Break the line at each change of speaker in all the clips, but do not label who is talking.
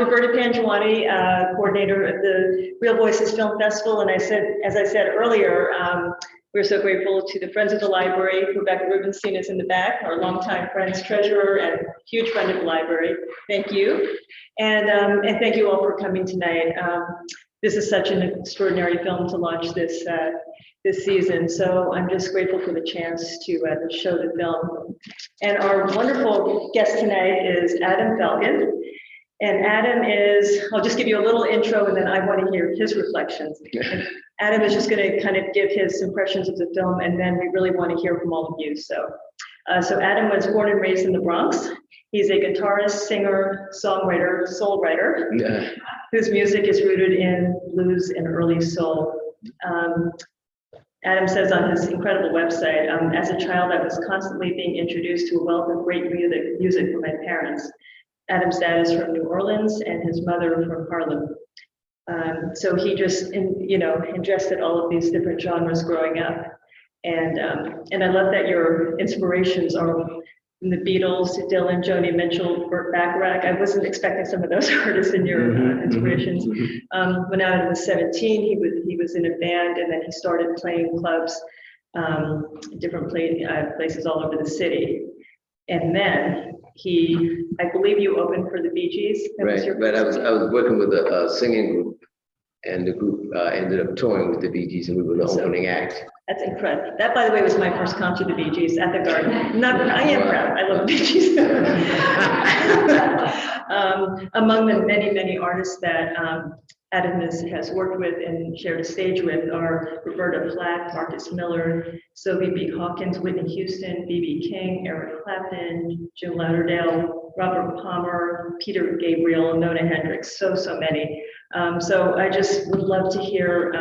Roberta Panjwani, coordinator of the Real Voices Film Festival, and as I said earlier, we're so grateful to the Friends of the Library. Rebecca Rubenstein is in the back, our longtime Friends treasurer and huge friend of the library. Thank you, and thank you all for coming tonight. This is such an extraordinary film to launch this season, so I'm just grateful for the chance to show the film. And our wonderful guest tonight is Adam Falcon. And Adam is, I'll just give you a little intro and then I want to hear his reflections. And Adam is just going to kind of give his impressions of the film, and then we really want to hear from all of you. So Adam was born and raised in the Bronx. He's a guitarist, singer, songwriter, soul writer, whose music is rooted in blues and early soul. Adam says on his incredible website, as a child, I was constantly being introduced to a wealth of great music from my parents. Adam's dad is from New Orleans and his mother from Harlem. So he just, ingested all of these different genres growing up. And I love that your inspirations are from the Beatles, Dylan, Joni Mitchell, Burt Bacharach. I wasn't expecting some of those artists in your inspirations. When Adam was 17, he was in a band, and then he started playing clubs, different places all over the city. And then I believe you opened for the Bee Gees.
Right. I was working with a singing group, and the group ended up touring with the Bee Gees, and we were the opening act.
That's incredible. That, by the way, was my first concert to the Bee Gees at the Garden. I am proud. I love the Bee Gees. Among the many, many artists that Adam has worked with and shared a stage with are Roberta Flack, Marcus Miller, Sophie B. Hawkins, Whitney Houston, B.B. King, Eric Clapton, Jim Lauderdale, Robert Palmer, Peter Gabriel, Nona Hendrix, so many. So I just would love to hear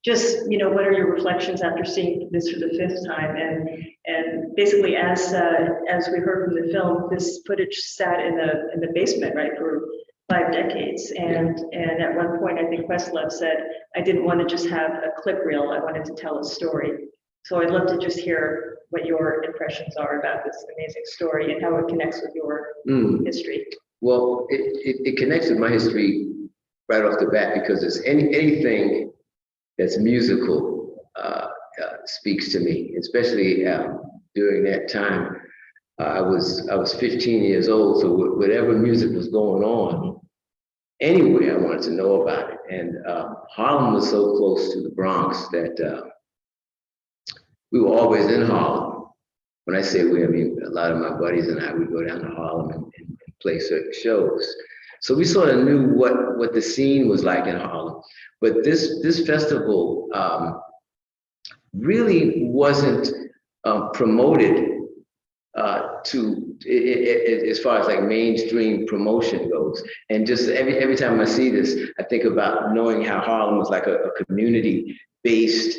what are your reflections after seeing this for the 5th time? And basically, as we heard from the film, this footage sat in the basement, right, for 5 decades. And at one point, I think Questlove said, I didn't want to just have a clip reel, I wanted to tell a story. So I'd love to just hear what your impressions are about this amazing story and how it connects with your history.
Well, it connects with my history right off the bat, because it's anything that's musical speaks to me, especially during that time. I was 15 years old, so whatever music was going on anywhere, I wanted to know about it. And Harlem was so close to the Bronx that we were always in Harlem. When I say we, I mean a lot of my buddies and I would go down to Harlem and play certain shows. So we sort of knew what the scene was like in Harlem. But this festival really wasn't promoted as far as like mainstream promotion goes. And just every time I see this, I think about knowing how Harlem was like a community-based,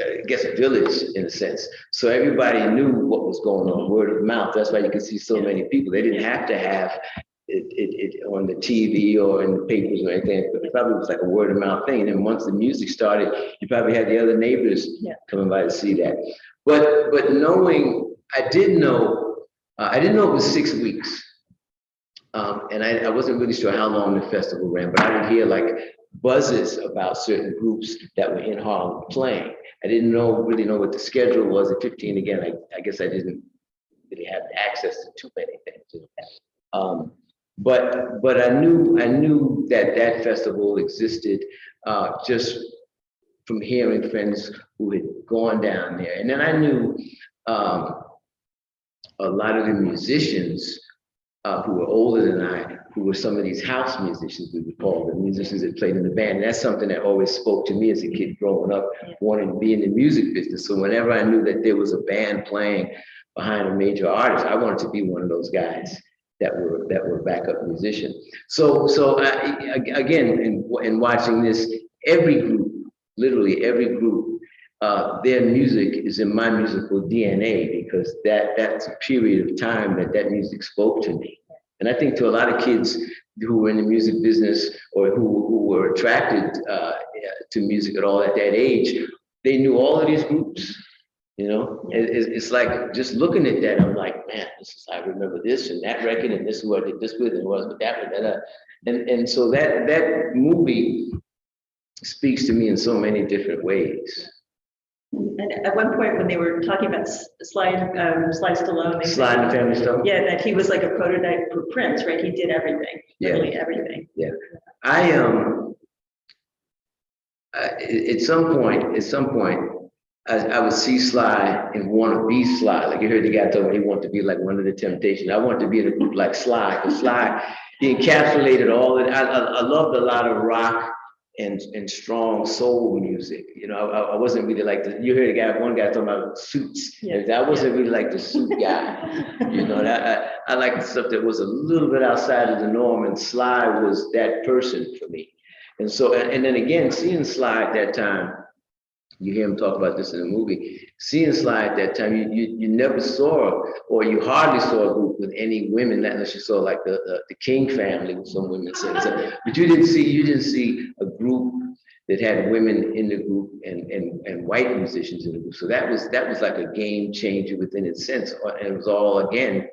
I guess, village in a sense. So everybody knew what was going on, word of mouth. That's why you could see so many people. They didn't have to have it on the TV or in the papers or anything, but it probably was like a word of mouth thing. And then once the music started, you probably had the other neighbors coming by to see that. But knowing, I didn't know it was 6 weeks. And I wasn't really sure how long the festival ran, but I would hear like buzzes about certain groups that were in Harlem playing. I didn't really know what the schedule was at 15. Again, I guess I didn't really have access to too many things. But I knew that festival existed just from hearing friends who had gone down there. And then I knew a lot of the musicians who were older than I, who were some of these house musicians, we would call them, musicians that played in the band. And that's something that always spoke to me as a kid growing up, wanting to be in the music business. So whenever I knew that there was a band playing behind a major artist, I wanted to be one of those guys that were backup musicians. So again, in watching this, every group, literally every group, their music is in my musical DNA, because that's a period of time that music spoke to me. And I think to a lot of kids who were in the music business or who were attracted to music at all at that age, they knew all of these groups. You know, it's like just looking at that, I'm like, man, I remember this and that record, and this is what I did this with, and was with that, with that. And so that movie speaks to me in so many different ways.
And at one point when they were talking about Sly Stallone, they
Sly and the Family Stone?
Yeah, that he was like a prototype for Prince, right? He did everything, literally everything.
Yeah. At some point, I would see Sly and want to be Sly. Like you heard the guy tell me he wanted to be like one of the Temptations. I wanted to be in a group like Sly, because Sly, he encapsulated all of it. I loved a lot of rock and strong soul music. You know, I wasn't really like you heard one guy talking about suits. Yeah. I wasn't really like the suit guy. You know, I liked the stuff that was a little bit outside of the norm, and Sly was that person for me. And so, and then again, seeing Sly at that time, you hear him talk about this in the movie, seeing Sly at that time, you never saw, or you hardly saw a group with any women, not unless you saw like the King family with some women singing. So, but you didn't see a group that had women in the group and white musicians in the group. So that was like a game changer within its sense. And it was all, again,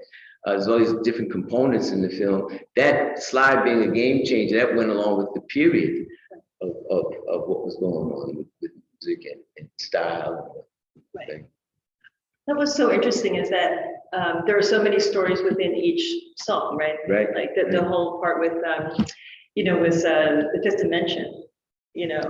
there's all these different components in the film. That Sly being a game changer, that went along with the period of what was going on with music and style.
Right. That was so interesting is that there are so many stories within each song, right?
Right.
Like the whole part with, you know, was the Fifth Dimension, you know,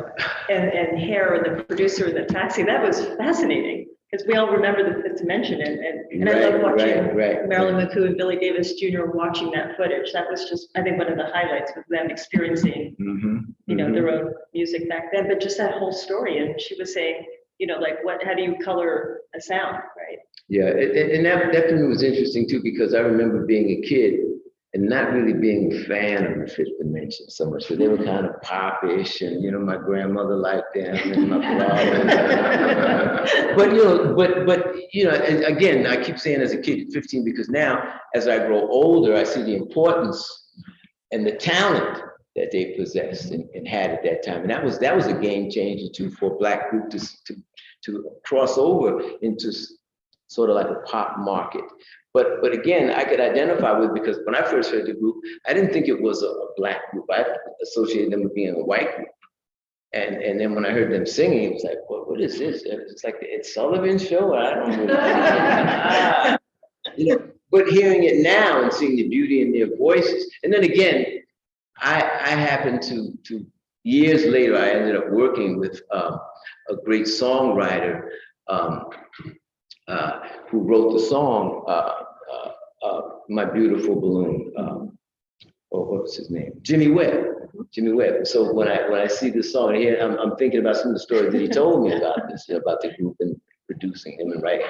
and Hair, the producer in the taxi. That was fascinating because we all remember the Fifth Dimension, and
Right,
I love watching Marilyn
right.
McCoo and Billy Davis Jr. watching that footage. That was just, I think, one of the highlights of them experiencing, you know, their own music back then. But just that whole story, and she was saying, you know, like how do you color a sound, right?
Yeah, and that for me was interesting too, because I remember being a kid and not really being a fan of the Fifth Dimension so much, but they were kind of popish, and you know, my grandmother liked them, and my brother. but you know, again, I keep saying as a kid, 15, because now as I grow older, I see the importance and the talent that they possessed and had at that time, and that was a game changer too for a Black group to cross over into sort of like a pop market. But again, I could identify with, because when I first heard the group, I didn't think it was a Black group. I associated them with being a white group. And then when I heard them singing, it was like, what is this? It's like the Ed Sullivan Show. I don't really you know, but hearing it now and seeing the beauty in their voices. And then again, I happened to years later, I ended up working with a great songwriter who wrote the song, My Beautiful Balloon, what was his name? Jimmy Webb. So when I see this song here, I'm thinking about some of the stories that he told me about this, you know, about the group and producing him and writing.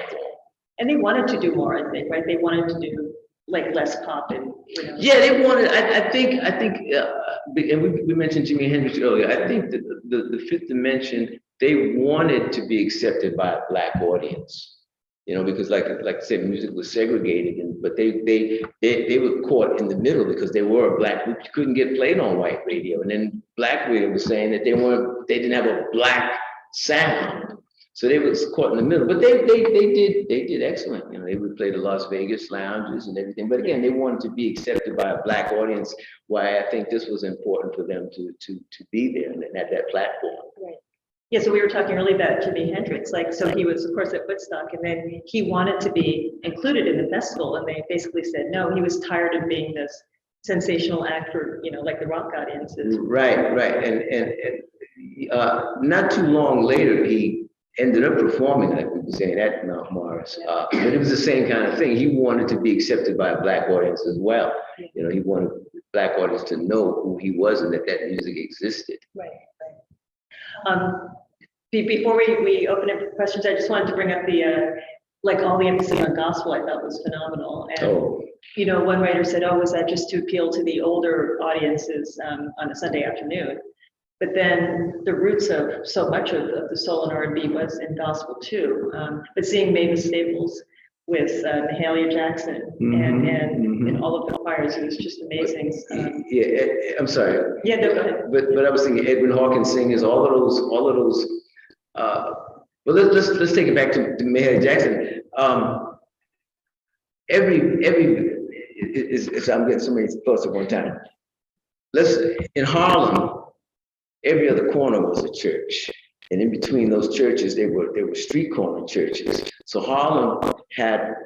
And they wanted to do more, I think, right? They wanted to do like less pop and, you know.
Yeah, they wanted, I think, and we mentioned Jimi Hendrix earlier. I think that the Fifth Dimension, they wanted to be accepted by a Black audience. You know, because like I said, music was segregated, but they were caught in the middle because they were a Black group. You couldn't get played on white radio, and then Black radio was saying that they didn't have a Black sound, so they was caught in the middle. But they did excellent. You know, they would play the Las Vegas lounges and everything. But again, they wanted to be accepted by a Black audience. Why I think this was important for them to be there and at that platform.
Right. Yeah, so we were talking earlier about Jimi Hendrix, like, so he was, of course, at Woodstock, and then he wanted to be included in the festival, and they basically said no. He was tired of being this sensational act for, you know, like the rock audiences.
Right, and not too long later, he ended up performing, like we were saying, at Mount Morris. But it was the same kind of thing. He wanted to be accepted by a Black audience as well. You know, he wanted the Black audience to know who he was and that music existed.
Right. Before we open up for questions, I just wanted to bring up the like all the emphasis on gospel. I thought was phenomenal. And you know, one writer said, "Oh, was that just to appeal to the older audiences on a Sunday afternoon?" But then the roots of so much of the soul and R&B was in gospel too. But seeing Mavis Staples with Mahalia Jackson and all of the choirs, it was just amazing.
I'm sorry.
Yeah,
but I was thinking Edwin Hawkins singers, all of those Well, let's take it back to Mahalia Jackson. I'm getting so many thoughts at one time. In Harlem, every other corner was a church, and in between those churches, there were street corner churches. So Harlem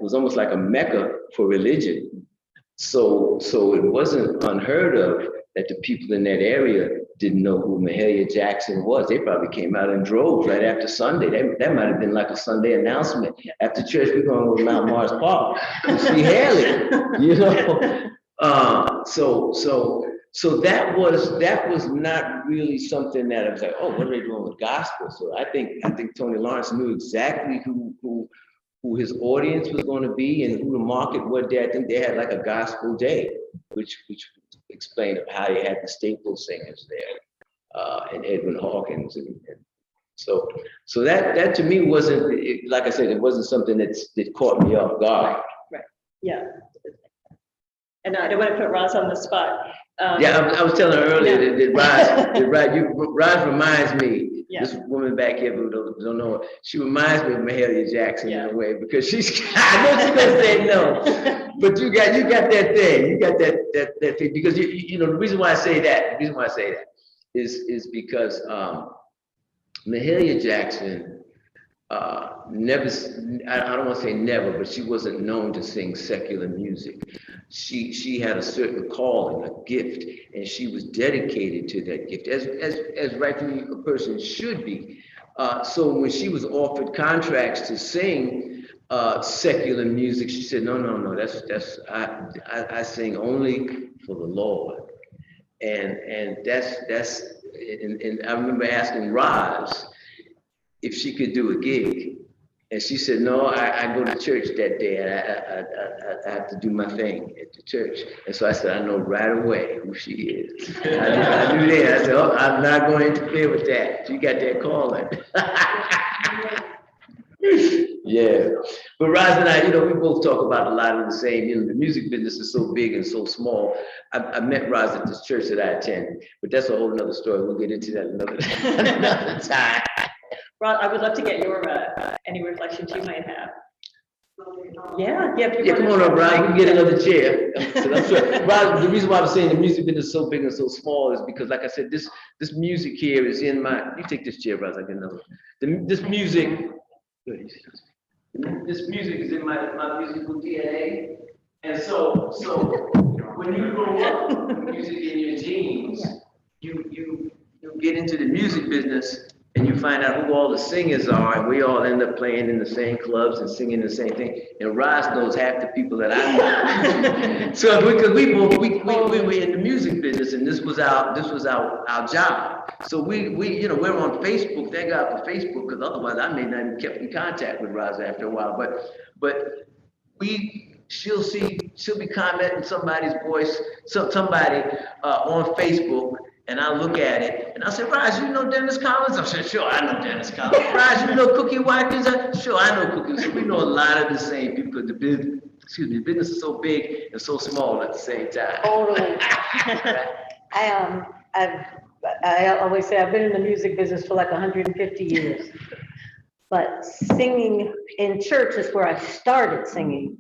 was almost like a mecca for religion. So it wasn't unheard of that the people in that area didn't know who Mahalia Jackson was. They probably came out in droves right after Sunday. That might have been like a Sunday announcement. After church, we're going to go to Mount Morris Park to see Haley, you know? So that was not really something that I was like, oh, what are they doing with gospel? So I think Tony Lawrence knew exactly who his audience was going to be and who the market was there. I think they had like a gospel day, which explained how they had the staple singers there, and Edwin Hawkins, and so that to me wasn't, like I said, it wasn't something that caught me off guard.
Right. Yeah. And I don't want to put Rozz on the spot.
I was telling her earlier that Rozz reminds me.
Yeah.
This woman back here who don't know her, she reminds me of Mahalia Jackson in a way, because I know she's gonna say no, but you got that thing, you got that thing, because you know the reason why I say that is because Mahalia Jackson never, I don't want to say never, but she wasn't known to sing secular music. She had a certain calling, a gift, and she was dedicated to that gift, as rightfully a person should be. So when she was offered contracts to sing secular music, she said, no, that's I sing only for the Lord. And that's and I remember asking Rozz if she could do a gig, and she said, no, I go to church that day, and I have to do my thing at the church. And so I said, I know right away who she is. I knew that. I said, oh, I'm not going to interfere with that. She got that calling. Yeah, but Rozz and I, we both talk about a lot of the same. The music business is so big and so small. I met Rozz at this church that I attend, but that's a whole nother story. We'll get into that another time.
Rozz, I would love to get your any reflections you might have. Yeah.
Come on up, Rozz. We can get another chair. So I'm sure. Rozz, the reason why I'm saying the music business is so big and so small is because, like I said, this music here is in my. You take this chair, Rozz. I get another one. This music is in my musical DNA, and so when you grow up with music in your genes, you get into the music business. And you find out who all the singers are, and we all end up playing in the same clubs and singing the same thing. And Rozz knows half the people that I know. So because we were in the music business, and this was our job. So we we're on Facebook. Thank God for Facebook, because otherwise I may not have kept in contact with Rozz after a while. But she'll be commenting somebody's voice, somebody on Facebook. And I look at it, and I say, Rozz, you know Dennis Collins? I said, sure, I know Dennis Collins. Rozz, you know Cookie Watkins? Sure, I know Cookie. So we know a lot of the same people, because the business is so big and so small at the same time.
Totally. I always say I've been in the music business for like 150 years. But singing in church is where I started singing.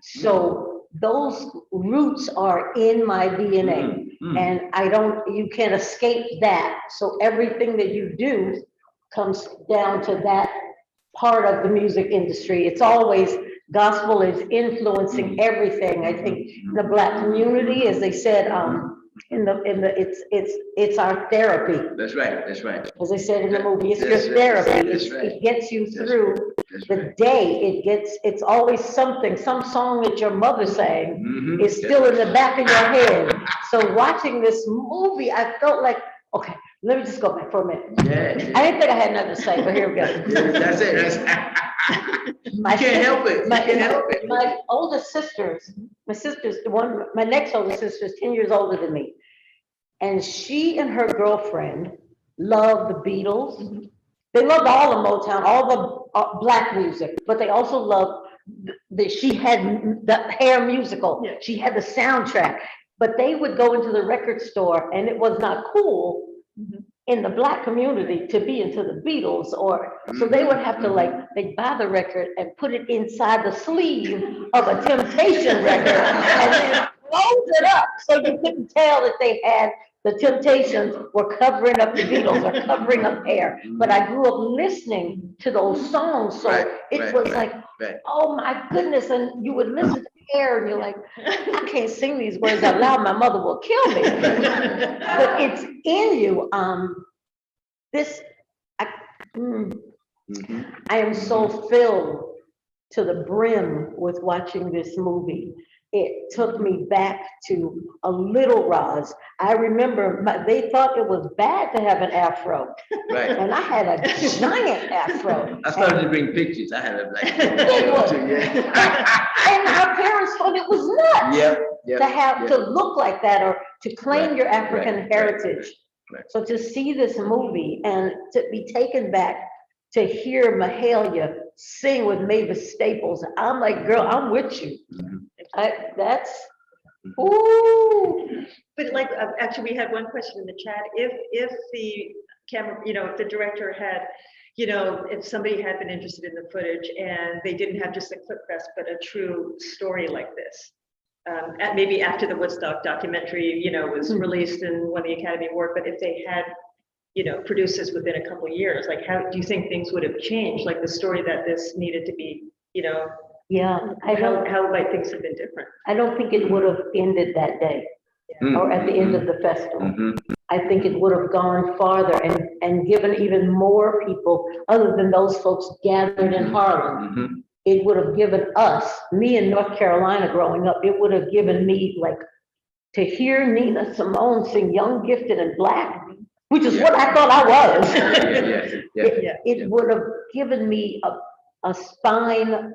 So those roots are in my DNA. And you can't escape that. So everything that you do comes down to that part of the music industry. It's always, gospel is influencing everything. I think the Black community, as they said, it's our therapy.
That's right.
As I said in the movie, it's your therapy. It gets you through the day. It's always something, some song that your mother sang is still in the back of your head. So watching this movie, I felt like, okay, let me just go back for a minute. I didn't think I had nothing to say, but here we go.
That's it. You can't help it.
My oldest sisters, my next oldest sister is 10 years older than me. And she and her girlfriend loved the Beatles. They loved all the Motown, all the Black music, but they also loved she had the Hair musical. Yeah. She had the soundtrack, but they would go into the record store, and it was not cool in the Black community to be into the Beatles, or, so they would have to like, they'd buy the record and put it inside the sleeve of a Temptation record and then close it up so you couldn't tell that they had, the Temptations were covering up the Beatles or covering up Hair. But I grew up listening to those songs, so it was like, oh my goodness, and you would listen to Hair and you're like, I can't sing these words out loud, my mother will kill me. But it's in you. I am so filled to the brim with watching this movie. It took me back to a little Rozz. I remember they thought it was bad to have an afro.
Right.
And I had a giant afro.
I started to bring pictures. I had a black.
And our parents thought it was nuts to have to look like that or to claim your African heritage.
Right.
So to see this movie and to be taken back to hear Mahalia sing with Mavis Staples, I'm like, girl, I'm with you. That's, ooh.
But like, actually, we had one question in the chat. If the camera, if the director had, if somebody had been interested in the footage and they didn't have just a clip fest, but a true story like this, maybe after the Woodstock documentary, was released and won the Academy Award, but if they had, produced this within a couple of years, like how do you think things would have changed? Like the story that this needed to be,
Yeah,
how might things have been different?
I don't think it would have ended that day or at the end of the festival. I think it would have gone farther and given even more people, other than those folks gathered in Harlem. It would have given us, me in North Carolina growing up, it would have given me like to hear Nina Simone sing Young, Gifted, and Black, which is what I thought I was. It would have given me a spine.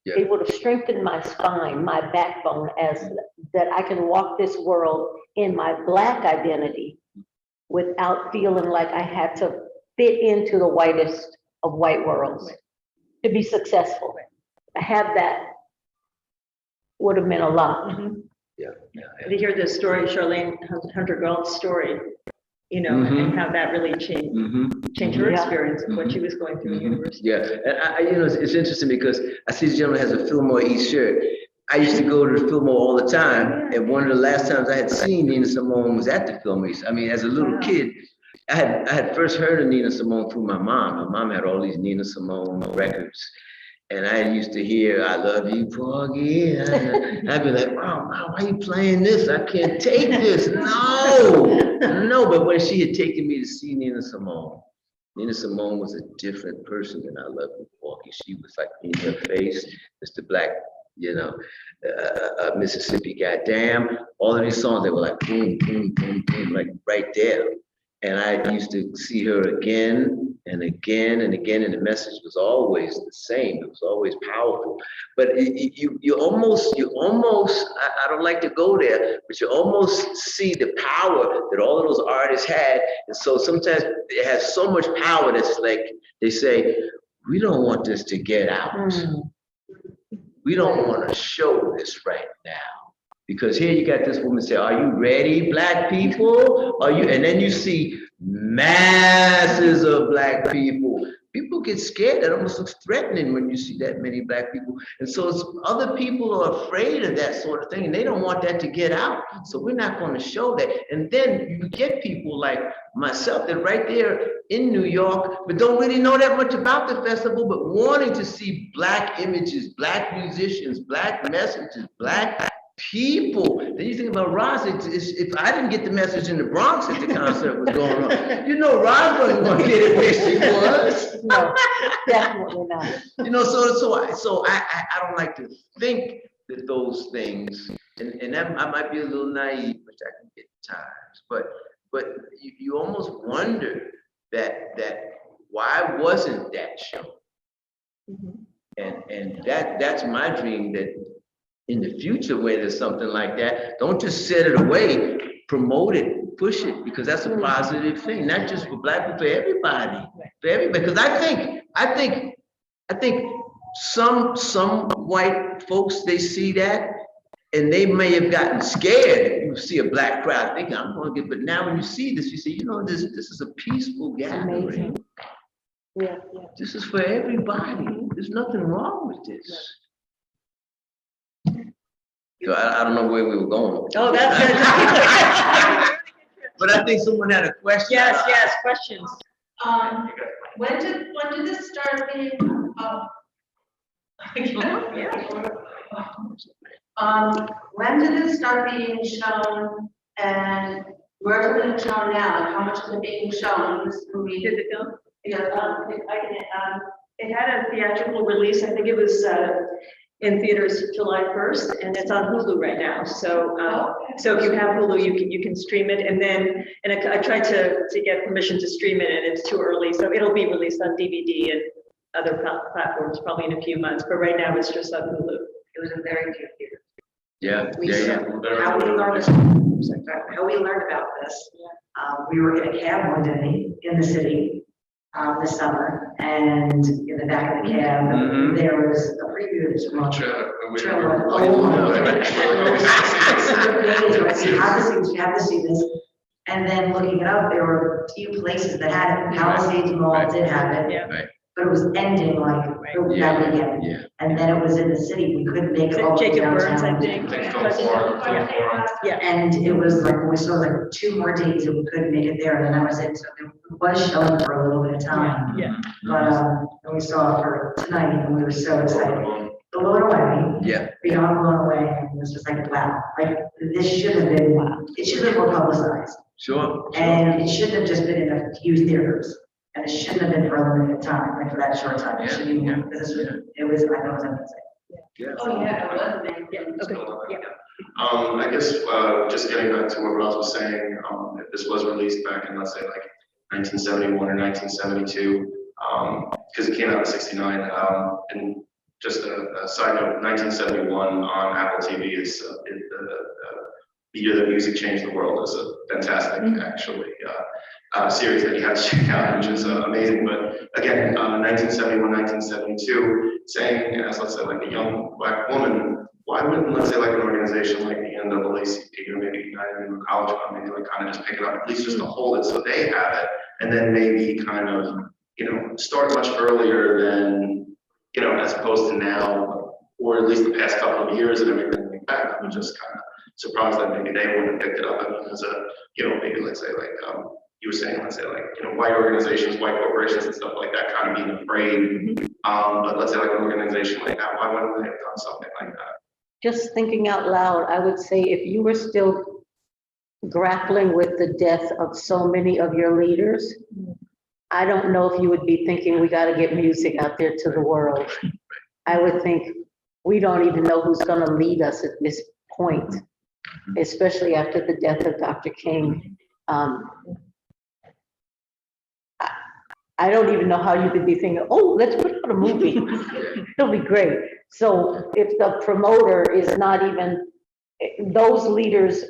It would have strengthened my spine, my backbone, as that I can walk this world in my Black identity without feeling like I had to fit into the whitest of white worlds to be successful. To have that would have meant a lot.
To hear the story, Charlene Hunter Galt's story, and how that really changed her experience of what she was going through in university.
Yeah, and I it's interesting because I see this gentleman has a Fillmore East shirt. I used to go to the Fillmore all the time, and one of the last times I had seen Nina Simone was at the Fillmore East. I mean, as a little kid, I had first heard of Nina Simone through my mom. My mom had all these Nina Simone records. And I used to hear, I love you, Porgy. And I'd be like, wow, Mom, why are you playing this? I can't take this. No. But when she had taken me to see Nina Simone was a different person than I Love You, Porgy. She was like in her face, Mr. Black, Mississippi, goddamn. All of these songs, they were like boom, boom, boom, boom, like right there. And I used to see her again and again and again, and the message was always the same. It was always powerful. But you almost, I don't like to go there, but you almost see the power that all of those artists had. And so sometimes it has so much power that's like, they say, we don't want this to get out. We don't want to show this right now. Because here you got this woman say, are you ready, Black people? Are you? And then you see masses of Black people. People get scared. That almost looks threatening when you see that many Black people. And so it's, other people are afraid of that sort of thing, and they don't want that to get out. So we're not going to show that. And then you get people like myself that right there in New York, but don't really know that much about the festival, but wanting to see Black images, Black musicians, Black messages, Black people. Then you think about Rozz, if I didn't get the message in the Bronx at the concert was going on, Rozz wasn't going to get it where she was.
No, definitely not.
So I don't like to think that those things, and that I might be a little naive, which I can get at times, but you almost wonder that why wasn't that shown? And that's my dream, that in the future, where there's something like that, don't just set it away, promote it, push it, because that's a positive thing, not just for Black people, for everybody, because I think some white folks, they see that And they may have gotten scared. You see a black crowd thinking, I'm going to get, but now when you see this, you see, this is a peaceful gathering.
Amazing. Yeah, yeah.
This is for everybody. There's nothing wrong with this. So I don't know where we were going.
Oh, that's good.
But I think someone had a question.
Yes, questions.
When did this start being, when did it start being shown and where is it shown now? Like, how much is it being shown in this movie?
Did the film?
Yeah.
It had a theatrical release. I think it was in theaters July 1st, and it's on Hulu right now. So, so if you have Hulu, you can stream it. And then, I tried to get permission to stream it, and it's too early. So it'll be released on DVD and other platforms probably in a few months. But right now, it's just on Hulu.
It was in very few theaters.
Yeah.
How we learned about this. We were in a cab one day in the city this summer, and in the back of the cab, there was a preview of this one. Trailer. You have to see this. And then looking it up, there were a few places that had it. Palisades Mall did have it.
Yeah.
Right.
But it was ending like it was that weekend.
Yeah.
And then it was in the city. We couldn't make it all the way
Jacob Burns, I
downtown.
think.
Yeah.
And it was like, we saw like 2 more days that we couldn't make it there, and then that was it. So it was showing for a little bit of time.
Yeah.
But, and we saw it for tonight, and we were so excited. Blown away.
Yeah.
Beyond blown away, and it was just like, wow, like, this should have been, it should have been more publicized.
Sure.
And it shouldn't have just been in a few theaters. And it shouldn't have been for a limited time, like for that short time. It should be, because it was, I thought it was amazing.
Oh, yeah, it was amazing.
Okay. Yeah.
I guess just getting back to what Rozz was saying, if this was released back in, let's say, like 1971 or 1972, because it came out in '69, and just a side note, 1971 on Apple TV is the year that music changed the world. Is a fantastic, actually, series that you have to check out, which is amazing. But again, 1971, 1972, saying as, let's say, like a young black woman, why wouldn't, let's say, like an organization like the NAACP or maybe United College Fund, maybe like kind of just pick it up, at least just to hold it so they have it, and then maybe kind of, start much earlier than, as opposed to now, or at least the past couple of years and everything like that. I'm just kind of surprised that maybe they wouldn't have picked it up. I mean, as a, maybe let's say like, you were saying, let's say like, white organizations, white corporations and stuff like that kind of being afraid. But let's say like an organization like that, why wouldn't they have done something like that?
Just thinking out loud, I would say if you were still grappling with the death of so many of your leaders, I don't know if you would be thinking we got to get music out there to the world. I would think we don't even know who's going to lead us at this point, especially after the death of Dr. King. I don't even know how you could be thinking, oh, let's put out a movie. It'll be great. So if the promoter is not even, those leaders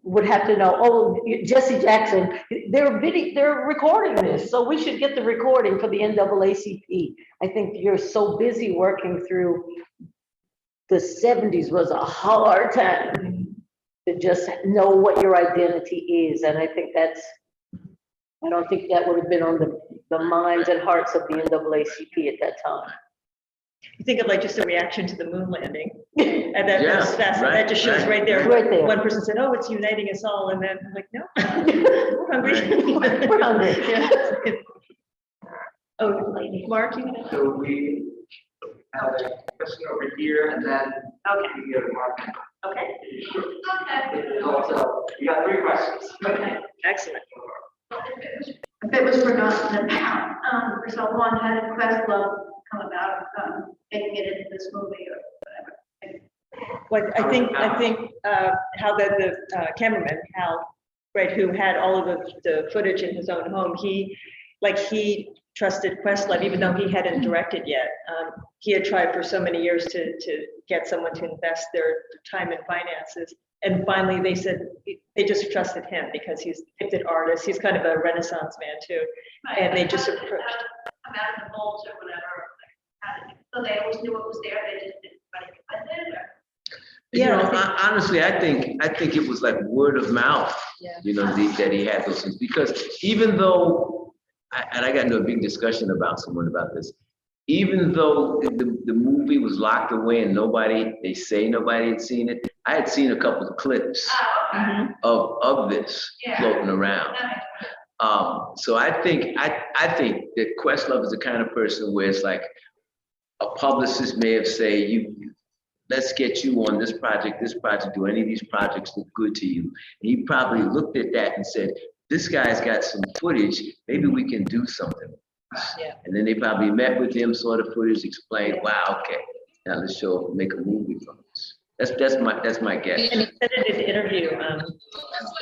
would have to know, oh, Jesse Jackson, they're recording this, so we should get the recording for the NAACP. I think you're so busy working through, the 70s was a hard time to just know what your identity is. And I think I don't think that would have been on the minds and hearts of the NAACP at that time.
You think of like just a reaction to the moon landing, and that's fast.
Right,
That just shows right there.
Right there.
One person said, "Oh, it's uniting us all," and then I'm like, "No, we're hungry."
We're hungry.
Yeah. Oh, Mark, you know?
So we have a question over here, and then we go to Mark.
Okay.
Also, we got 3 questions.
Okay. Excellent.
If it was forgotten about, for so long, how did Questlove come about, making it into this movie or whatever?
Well, I think how the cameraman, Hal, right, who had all of the footage in his own home, he trusted Questlove, even though he hadn't directed yet. He had tried for so many years to get someone to invest their time and finances. And finally, they said they just trusted him because he's a gifted artist. He's kind of a Renaissance man too.
Right.
And they just approached.
Come out of the vault or whatever. So they always knew what was there. They just didn't find it.
Yeah, I think-
Honestly, I think it was like word of mouth,
Yeah.
that he had those things. Because even though, and I got into a big discussion about someone about this, even though the movie was locked away and nobody had seen it, I had seen a couple of clips
Mhm.
of this
Yeah.
floating around. So I think that Questlove is the kind of person where it's like a publicist may have said, let's get you on this project, do any of these projects look good to you? And he probably looked at that and said, this guy's got some footage, maybe we can do something.
Yeah.
And then they probably met with him, saw the footage, explained, wow, okay, now let's make a movie from this. That's my guess.
And he said in his interview,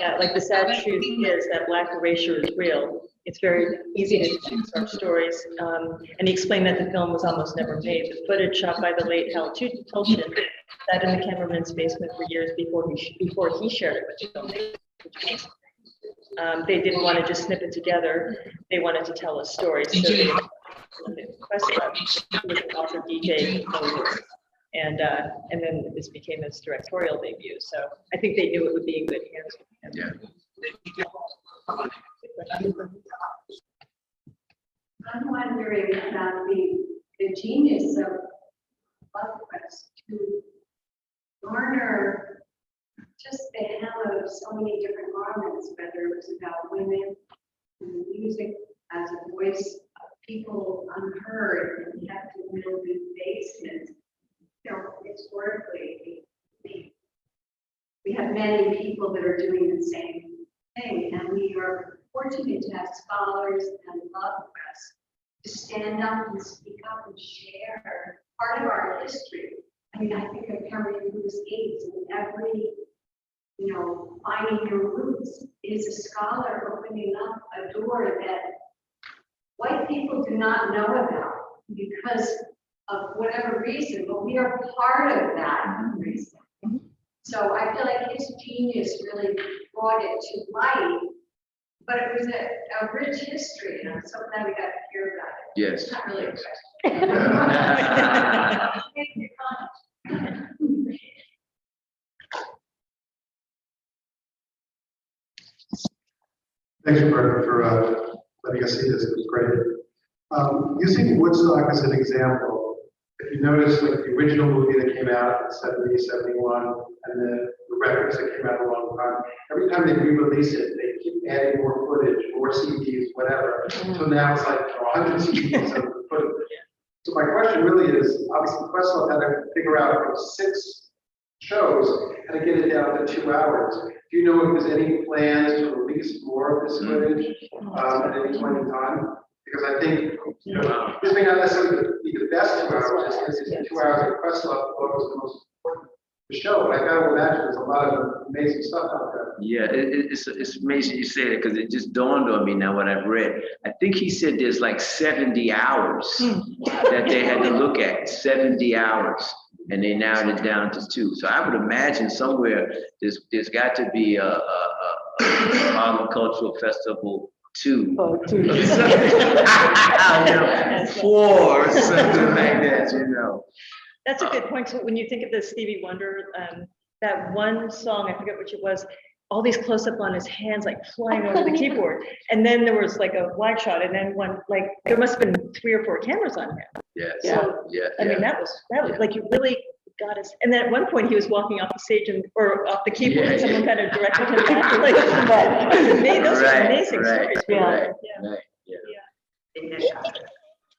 yeah, like the sad truth is that Black erasure is real. It's very easy to fix our stories. And he explained that the film was almost never made. The footage shot by the late Hal Tulchin sat in the cameraman's basement for years before he shared it with the film. They didn't want to just snip it together. They wanted to tell a story. So they Questlove, who was also DJ, composer, and then this became his directorial debut. So I think they knew it would be in good hands with him.
Yeah.
I'm wondering about the genius of Lovecraft to garner just the hell of so many different garments, whether it was about women, and music as a voice of people unheard and kept in building basements. You know, historically, we have many people that are doing the same thing, and we are fortunate to have scholars and Lovecrafts to stand up and speak up and share part of our history. I mean, I think of Henry Louis Gates, and every, finding your roots is a scholar opening up a door that white people do not know about because of whatever reason, but we are part of that reason. So I feel like his genius really brought it to light, but it was a rich history, and I'm so glad we got to hear about it.
Yes.
It's not really a question. Thank you, Connie.
Thanks, Roberta, for letting us see this. It was great. Using Woodstock as an example, if you notice, like the original movie that came out in 70, 71, and the records that came out a long time, every time they re-release it, they keep adding more footage, more CDs, whatever. So now it's like 100 CDs of footage. So my question really is, obviously, Questlove had to figure out from 6 shows how to get it down to 2 hours. Do you know if there's any plans to release more of this footage at any point in time? Because I think, this may not necessarily be the best 2 hours, it's the 2 hours that Questlove thought was the most important to show, but I gotta imagine there's a lot of amazing stuff out there.
Yeah, it's amazing you say that because it just dawned on me now what I've read. I think he said there's like 70 hours that they had to look at, 70 hours. And they narrowed it down to 2. So I would imagine somewhere there's got to be a Harlem Cultural Festival 2.
Oh, two.
4 or something like that,
That's a good point. So when you think of the Stevie Wonder, that one song, I forget which it was, all these close up on his hands, like flying over the keyboard. And then there was like a wide shot, and then one, like, there must have been 3 or 4 cameras on him.
Yes.
Yeah.
Yeah.
I mean, that was like, you really got us. And then at one point he was walking off the stage or off the keyboard, and someone kind of directed him back. Like, those are amazing stories.
Yeah.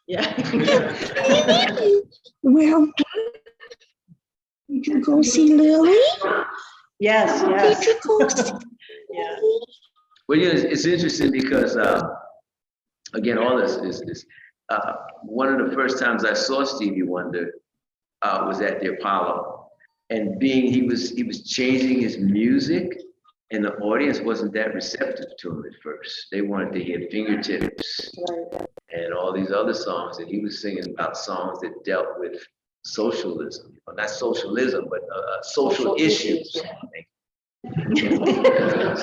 Yeah.
Well, did you go see Lily?
Yes,
Did
yes.
you go see
Yeah.
Well, yeah, it's interesting because, again, all this is one of the first times I saw Stevie Wonder was at the Apollo, and he was changing his music, and the audience wasn't that receptive to him at first. They wanted to hear Fingertips and all these other songs, and he was singing about songs that dealt with socialism, well, not socialism, but social issues. So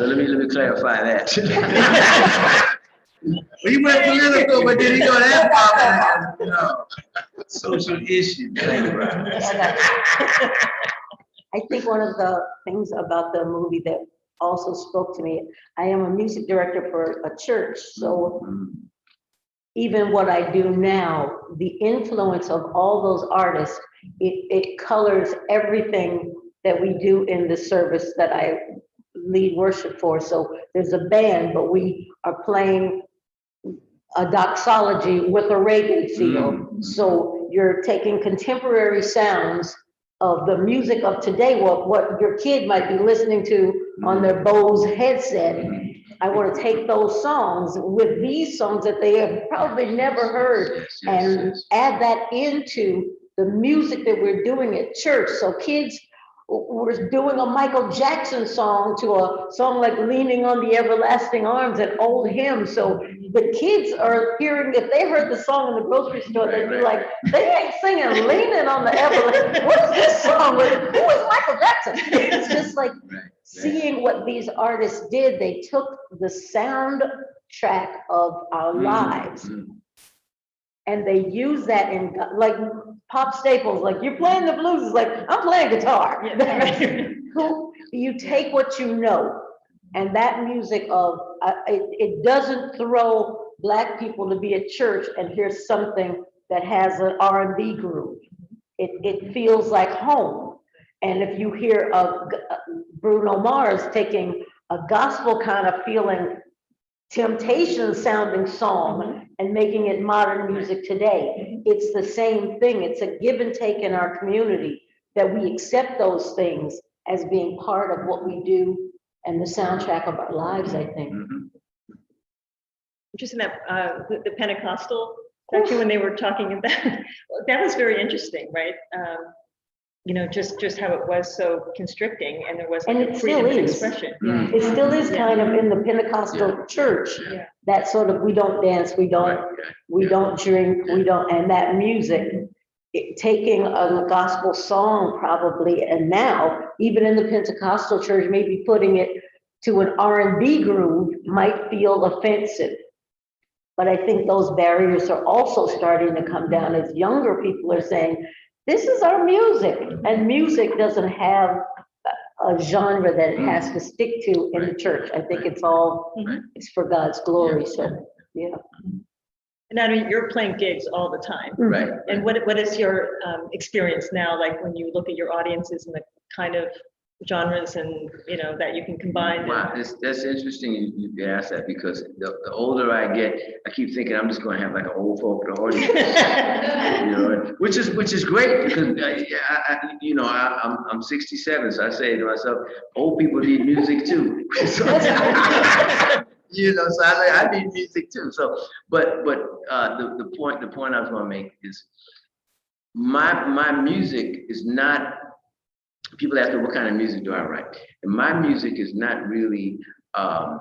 let me clarify that. He went political, but then he go that far. Social issues.
I think one of the things about the movie that also spoke to me, I am a music director for a church, so even what I do now, the influence of all those artists, it colors everything that we do in the service that I lead worship for. So there's a band, but we are playing a doxology with a reggae feel. So you're taking contemporary sounds of the music of today, what your kid might be listening to on their Bose headset. I want to take those songs with these songs that they have probably never heard and add that into the music that we're doing at church. So kids, we're doing a Michael Jackson song to a song like Leaning on the Everlasting Arms, an old hymn. So the kids are hearing, if they heard the song in the grocery store, they'd be like, they ain't singing Leaning on the Everlasting. What is this song? Who is Michael Jackson? It's just like seeing what these artists did. They took the soundtrack of our lives and they use that in, like pop staples, like you're playing the blues, it's like, I'm playing guitar. You take what you know, and that music of, it doesn't throw Black people to be at church and hear something that has an R&B groove. It feels like home. And if you hear Bruno Mars taking a gospel kind of feeling, Temptation sounding song and making it modern music today, it's the same thing. It's a give and take in our community that we accept those things as being part of what we do and the soundtrack of our lives, I think.
Just in that, the Pentecostal section when they were talking about, that was very interesting, right? You know, just how it was so constricting and there wasn't
And it
freedom
still
of
is.
expression.
It still is kind of in the Pentecostal church, that sort of, we don't dance, we don't drink, and that music, taking a gospel song probably, and now, even in the Pentecostal church, maybe putting it to an R&B groove might feel offensive. But I think those barriers are also starting to come down as younger people are saying, this is our music, and music doesn't have a genre that it has to stick to in the church. I think it's all, it's for God's glory, so, yeah.
And I mean, you're playing gigs all the time.
Right.
And what is your experience now, like when you look at your audiences and the kind of genres and, you know, that you can combine?
Wow, that's interesting you ask that, because the older I get, I keep thinking I'm just going to have like an old folk audience, you know, which is great, because I'm 67, so I say to myself, old people need music too. So, you know, so I say I need music too. So, but the point I was going to make is my music is not. People ask me, what kind of music do I write? And my music is not really a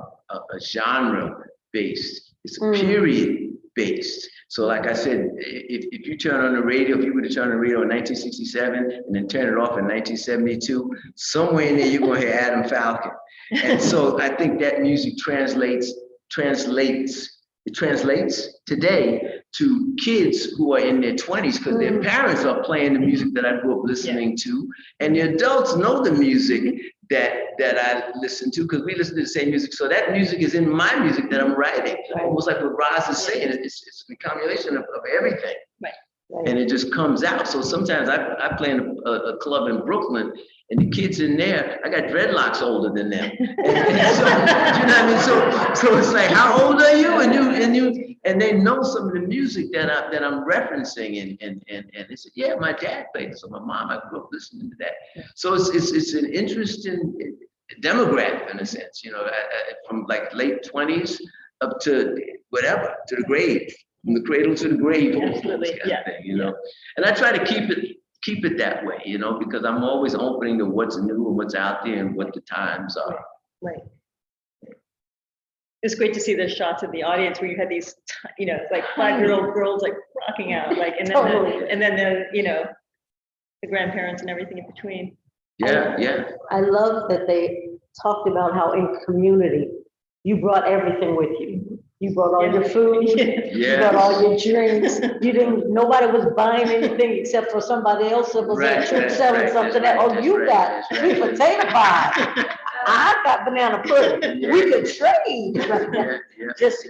genre based, it's a period based. So like I said, if you turn on the radio, if you were to turn on the radio in 1967 and then turn it off in 1972, somewhere in there you're gonna hear Adam Falcon. And so I think that music translates today to kids who are in their 20s, because their parents are playing the music that I grew up listening to, and the adults know the music that I listen to, because we listen to the same music. So that music is in my music that I'm writing, almost like what Rozz is saying. It's a combination of everything.
Right.
And it just comes out. So sometimes I play in a club in Brooklyn, and the kids in there, I got dreadlocks older than them. And so, you know what I mean? So it's like, how old are you? And they know some of the music that I'm referencing, and they said, yeah, my dad played. So my mom, I grew up listening to that. So it's an interesting demographic in a sense, you know, from like late 20s up to whatever, to the grave. From the cradle to the grave,
Absolutely,
kind of thing, you know. And I try to keep it that way, you know, because I'm always opening to what's new and what's out there and what the times are.
Right. It's great to see the shots of the audience where you had these, you know, like 5-year-old girls like rocking out, like, and then the, you know, the grandparents and everything in between.
Yeah.
I love that they talked about how in community, you brought everything with you. You brought all your food, you brought all your drinks. You didn't, nobody was buying anything except for somebody else that was at church selling something. Oh, you got sweet potato pie. I got banana pudding. We could trade. Just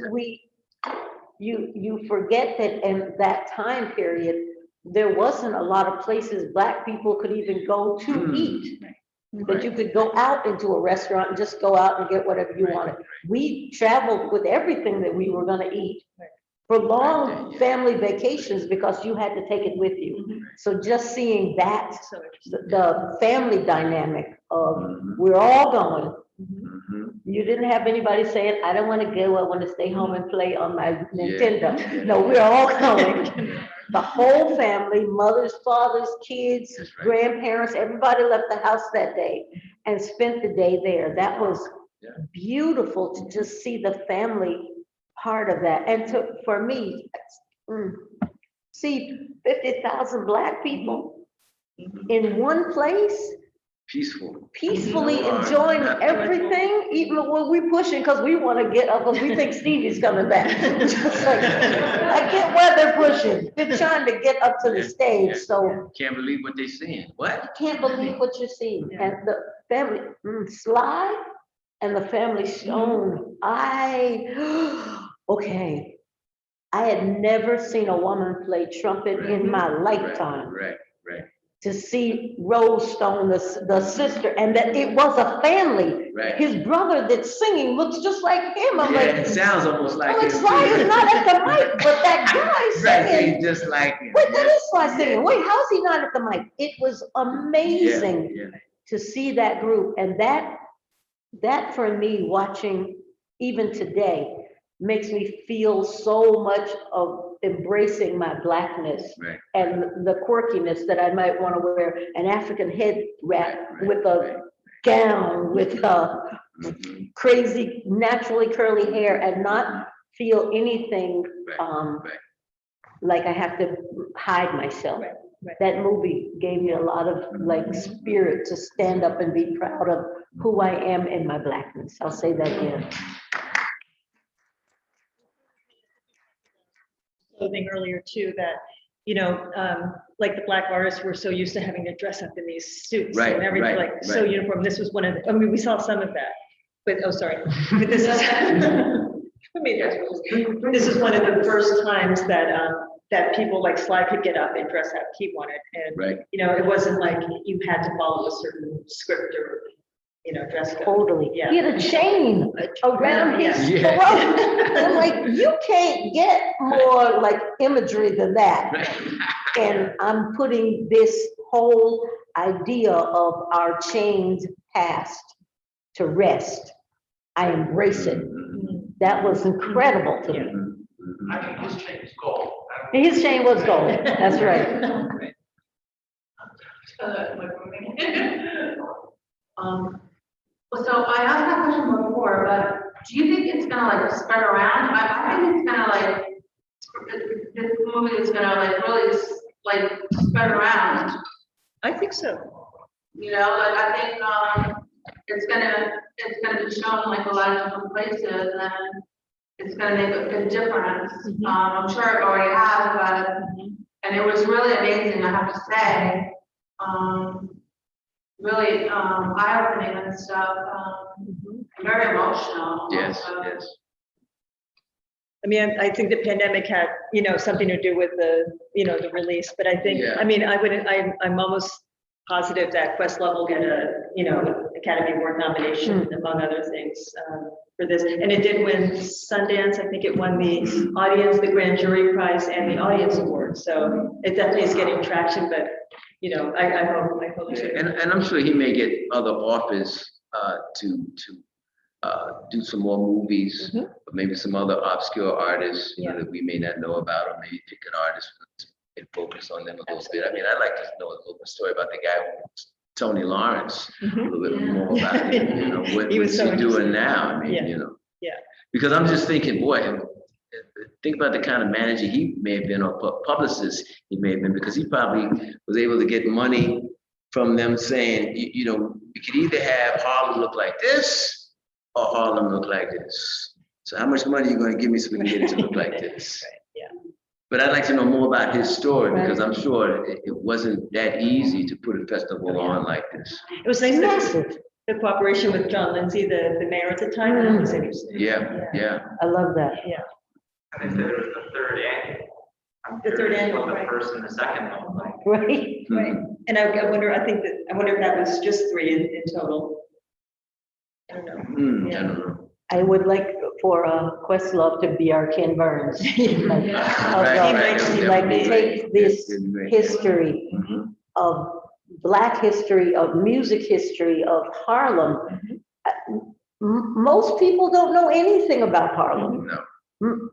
you forget that in that time period, there wasn't a lot of places Black people could even go to eat. That you could go out into a restaurant and just go out and get whatever you wanted. We traveled with everything that we were gonna eat for long family vacations because you had to take it with you. So just seeing that, the family dynamic of we're all going. You didn't have anybody saying, I don't want to go, I want to stay home and play on my Nintendo. No, we're all going. The whole family, mothers, fathers, kids, grandparents, everybody left the house that day and spent the day there. That was beautiful to just see the family part of that. And for me, see 50,000 Black people in one place, peacefully enjoying everything, even when we're pushing because we want to get up because we think Stevie's coming back. Just like, I get why they're pushing. They're trying to get up to the stage. So
can't believe what they're seeing. What?
you can't believe what you're seeing. And the family Sly and the family Stone. Okay. I had never seen a woman play trumpet in my lifetime.
Right.
To see Rose Stone, the sister, and that it was a family.
Right.
His brother that's singing looks just like him. I'm like,
it sounds almost like
oh,
him.
it's Sly is not at the mic, but that guy singing.
Right, just like him.
Wait, that is Sly singing. Wait, how's he not at the mic? It was amazing to see that group. And that for me, watching even today, makes me feel so much of embracing my Blackness and the quirkiness that I might want to wear an African head wrap with a gown, with crazy, naturally curly hair and not feel anything like I have to hide myself. That movie gave me a lot of like spirit to stand up and be proud of who I am in my Blackness. I'll say that again.
Clothing earlier too, that, you know, like the Black artists were so used to having to dress up in these suits and everything, so uniform. This was one of the, I mean, we saw some of that, but, oh, sorry. But this is, this is one of the first times that, that people like Sly could get up and dress how he wanted. And, you know, it wasn't like you had to follow a certain script or, you know, dress code.
Totally.
Yeah.
He had a chain around his throat. I'm like, you can't get more like imagery than that. And I'm putting this whole idea of our chained past to rest. I embrace it. That was incredible to me.
I think his chain is gold.
His chain was gold. That's right.
So I asked that question before, but do you think it's gonna like spread around? I think it's gonna like, this movie is gonna like really like spread around.
I think so.
You know, like I think it's gonna be shown like a lot of different places and it's gonna make a difference. I'm sure it already has, but and it was really amazing, I have to say. Really eye-opening and stuff, very emotional.
Yes.
I mean, I think the pandemic had, you know, something to do with the, you know, the release, but I think, I mean, I'm almost positive that Questlove will get a, you know, Academy Award nomination, among other things, for this. And it did win Sundance. I think it won the audience, the grand jury prize, and the audience award. So it definitely is getting traction, but, you know, I hope too.
And I'm sure he may get other offers to do some more movies, or maybe some other obscure artists, you know, that we may not know about, or maybe pick an artist and focus on them a little bit. I mean, I'd like to know a little bit story about the guy, Tony Lawrence, a little bit more about him, you know, what's he doing now? I mean, you know, because I'm just thinking, boy, think about the kind of manager he may have been, or publicist he may have been, because he probably was able to get money from them saying, you know, we could either have Harlem look like this or Harlem look like this. So how much money are you gonna give me so we can get it to look like this?
yeah.
But I'd like to know more about his story, because I'm sure it wasn't that easy to put a festival on like this.
It was nice that
Massive.
the cooperation with John Lindsay, the mayor at the time, and was interesting.
Yeah.
I love that.
And they said it was the third annual. I'm
The third
curious
annual,
what the
right.
first and the second one was like.
Right?
Right, and I wonder, I wonder if that was just 3 in total. I don't know.
I don't know.
I would like for Questlove to be our Ken Burns. Like,
Right.
like take this history
Mhm.
of Black history, of music history, of Harlem. Most people don't know anything about Harlem.
No.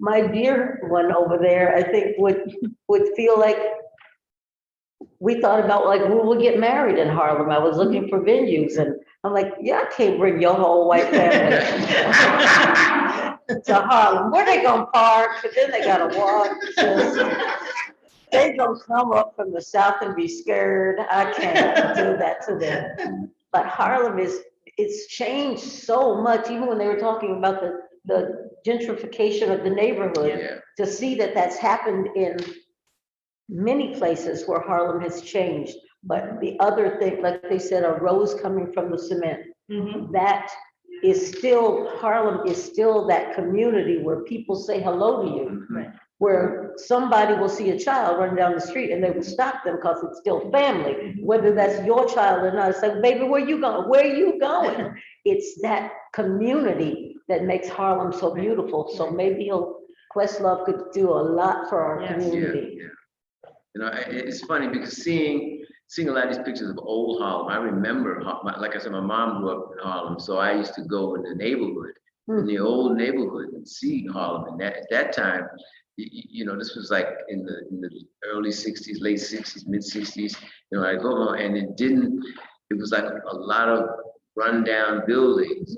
My dear one over there, I think would feel like we thought about like, we will get married in Harlem. I was looking for venues and I'm like, yeah, I can't bring your whole white family to Harlem. Where they gonna park? But then they gotta walk. They gonna come up from the south and be scared. I can't do that to them. But Harlem it's changed so much, even when they were talking about the gentrification of the neighborhood,
Yeah.
to see that that's happened in many places where Harlem has changed. But the other thing, like they said, a rose coming from the cement, that is still, Harlem is still that community where people say hello to you.
Mhm.
Where somebody will see a child running down the street and they will stop them because it's still family, whether that's your child or not. It's like, baby, where you going? Where you going? It's that community that makes Harlem so beautiful. So maybe Questlove could do a lot for our community.
Yeah. You know, it's funny because seeing a lot of these pictures of old Harlem, I remember, like I said, my mom grew up in Harlem, so I used to go in the neighborhood, in the old neighborhood, and see Harlem. And at that time, you know, this was like in the early 60s, late 60s, mid 60s. You know, I go home and it was like a lot of rundown buildings,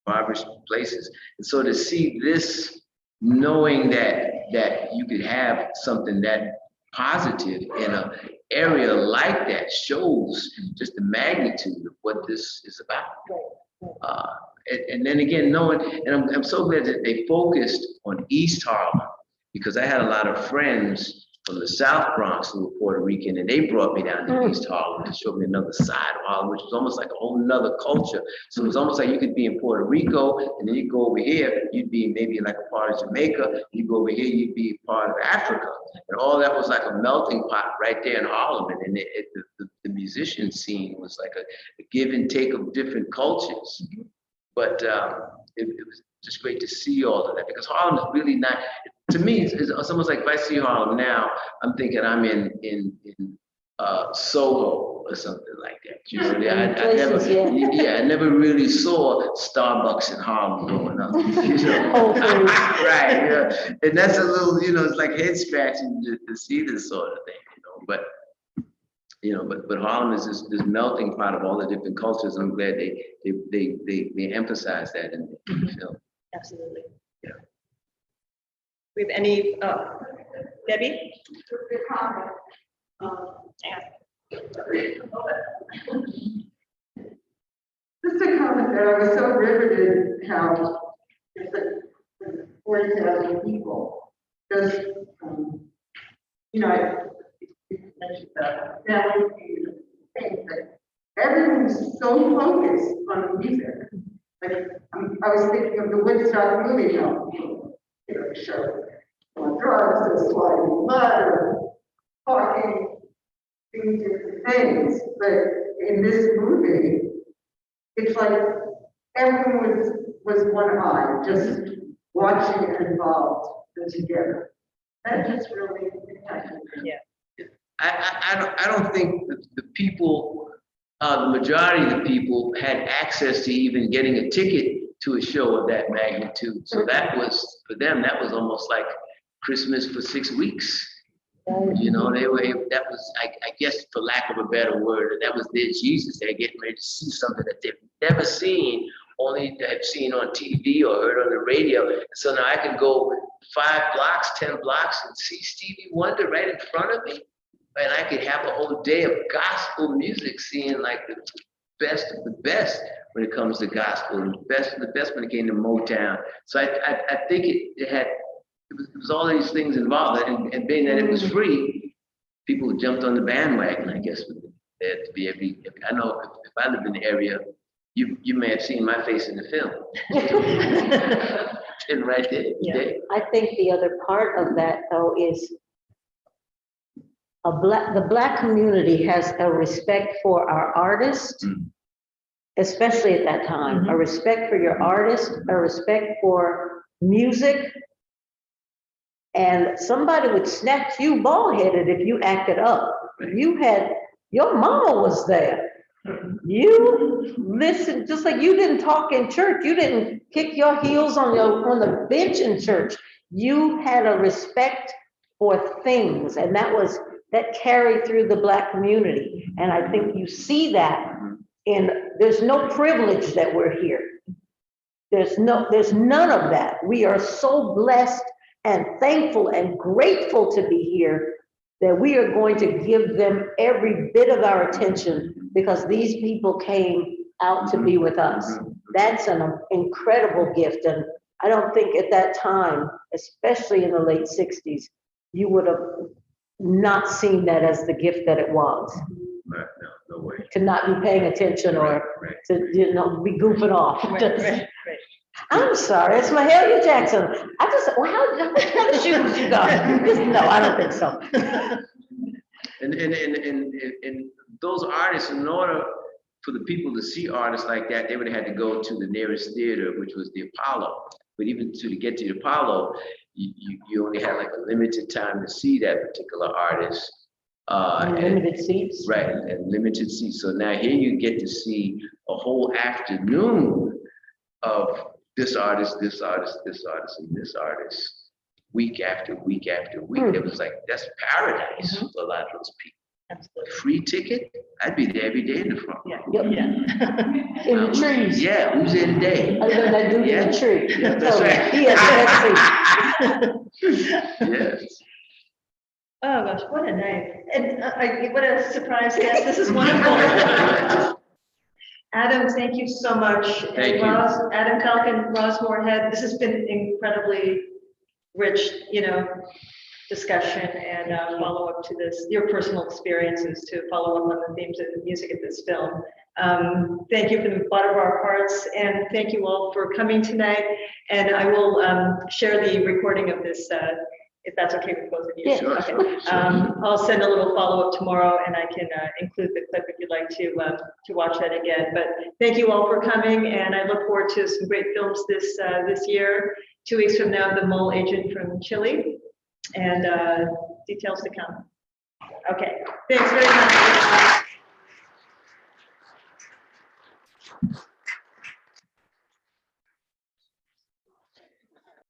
barbarous places. And so to see this, knowing that you could have something that positive in an area like that shows just the magnitude of what this is about. And then again, knowing, and I'm so glad that they focused on East Harlem, because I had a lot of friends from the South Bronx who were Puerto Rican, and they brought me down to East Harlem to show me another side of Harlem, which was almost like a whole nother culture. So it was almost like you could be in Puerto Rico, and then you go over here, you'd be maybe like a part of Jamaica, you go over here, you'd be part of Africa. And all that was like a melting pot right there in Harlem. And then the musician scene was like a give and take of different cultures. But it was just great to see all of that, because Harlem is really not, to me, it's almost like if I see Harlem now, I'm thinking I'm in Soho or something like that. You know, I never really saw Starbucks in Harlem growing up. You know? Right, yeah. And that's a little, you know, it's like head scratching to see this sort of thing, you know. But Harlem is this melting pot of all the different cultures, and I'm glad they emphasize that in the film.
Absolutely.
Yeah.
We have any, Debbie?
The comment. Just a comment that I was so riveted how it's like 40,000 people. Just, you know, you mentioned that family thing, but everyone's so focused on music. Like, I was thinking of the Woodstock movie, you know, show on drugs or sliding mud or talking, doing different things. But in this movie, it's like everyone was one eye, just watching and involved and together. That just really impacted me.
Yeah.
I don't think the people, the majority of the people had access to even getting a ticket to a show of that magnitude. So that was, for them, that was almost like Christmas for 6 weeks. You know, that was, I guess, for lack of a better word, that was their Jesus. They're getting ready to see something that they've never seen, only to have seen on TV or heard on the radio. So now I can go 5 blocks, 10 blocks and see Stevie Wonder right in front of me. And I could have a whole day of gospel music, seeing like the best of the best when it comes to gospel, and best of the best when it came to Motown. So I think it was all these things involved, and being that it was free, people jumped on the bandwagon, I guess. There to be I know if I lived in the area, you may have seen my face in the film. And right there.
Yeah.
I think the other part of that though is the Black community has a respect for our artists, especially at that time, a respect for your artist, a respect for music. And somebody would snatch you bald-headed if you acted up. Your mama was there. You listened, just like you didn't talk in church. You didn't kick your heels on the bench in church. You had a respect for things, and that carried through the Black community. And I think you see that there's no privilege that we're here. There's none of that. We are so blessed and thankful and grateful to be here that we are going to give them every bit of our attention because these people came out to be with us. That's an incredible gift. And I don't think at that time, especially in the late 60s, you would have not seen that as the gift that it was.
Right, no way.
To not be paying attention or to, be goofing off.
Right.
I'm sorry, it's Mahalia Jackson. What kind of shoes you got? No, I don't think so.
And those artists, in order for the people to see artists like that, they would have had to go to the nearest theater, which was the Apollo. But even to get to the Apollo, you only had like a limited time to see that particular artist.
Limited seats.
Right, and limited seats. So now here you get to see a whole afternoon of this artist, this artist, this artist, and this artist, week after week after week. It was like, that's paradise for a lot of those people.
Absolutely.
Free ticket, I'd be there every day in the front.
Yeah.
Yep.
Yeah.
In the trees.
Yeah, who's there today?
Other than that dude in the tree.
Yeah, that's right.
He has that seat.
Yes.
Oh gosh, what a night. And what a surprise guest. This is wonderful. Adam, thank you so much.
Thank you.
Adam Falcon, Rozz Morehead, this has been incredibly rich, discussion and follow-up to this, your personal experiences to follow up on the themes of the music of this film. Thank you from the bottom of our hearts, and thank you all for coming tonight. And I will share the recording of this, if that's okay with both of you.
Yeah,
Sure,
Okay.
sure.
I'll send a little follow-up tomorrow, and I can include the clip if you'd like to watch that again. But thank you all for coming, and I look forward to some great films this year. 2 weeks from now, The Mole Agent from Chile, and details to come. Okay, thanks very much.